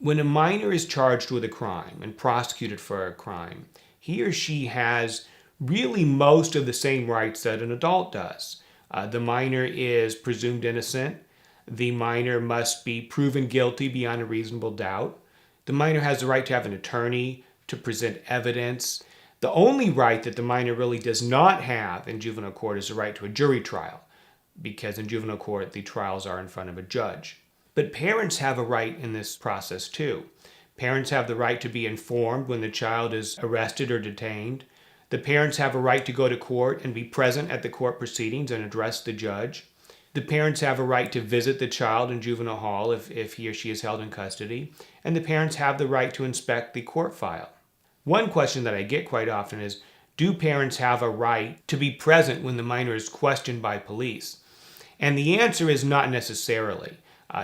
When a minor is charged with a crime and prosecuted for a crime, he or she has really most of the same rights that an adult does. The minor is presumed innocent. The minor must be proven guilty beyond a reasonable doubt. The minor has the right to have an attorney to present evidence. The only right that the minor really does not have in juvenile court is the right to a jury trial, because in juvenile court the trials are in front of a judge. But parents have a right in this process too. Parents have the right to be informed when the child is arrested or detained. The parents have a right to go to court and be present at the court proceedings and address the judge. The parents have a right to visit the child in juvenile hall if he or she is held in custody. And the parents have the right to inspect the court file. One question that I get quite often is, do parents have a right to be present when the minor is questioned by police? And the answer is not necessarily.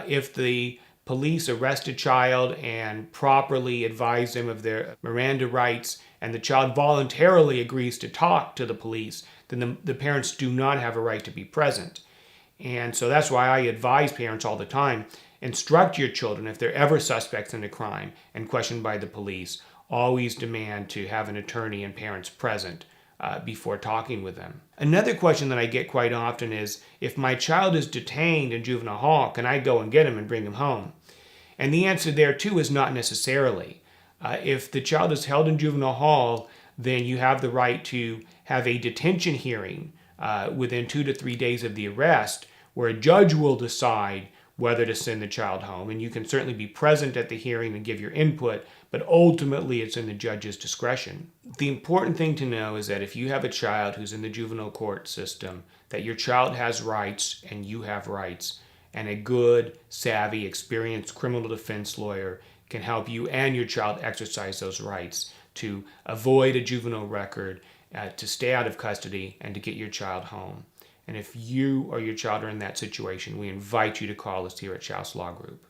If the police arrest a child and properly advise them of their Miranda rights, and the child voluntarily agrees to talk to the police, then the parents do not have a right to be present. And so that's why I advise parents all the time, instruct your children if they're ever suspects in a crime and questioned by the police, always demand to have an attorney and parents present before talking with them. Another question that I get quite often is, if my child is detained in juvenile hall, can I go and get him and bring him home? And the answer there too is not necessarily. If the child is held in juvenile hall, then you have the right to have a detention hearing within 2 to 3 days of the arrest, where a judge will decide whether to send the child home. And you can certainly be present at the hearing and give your input, but ultimately it's in the judge's discretion. The important thing to know is that if you have a child who's in the juvenile court system, that your child has rights and you have rights, and a good, savvy, experienced criminal defense lawyer can help you and your child exercise those rights to avoid a juvenile record, to stay out of custody, and to get your child home. And if you or your child are in that situation, we invite you to call us here at Schaus Law Group.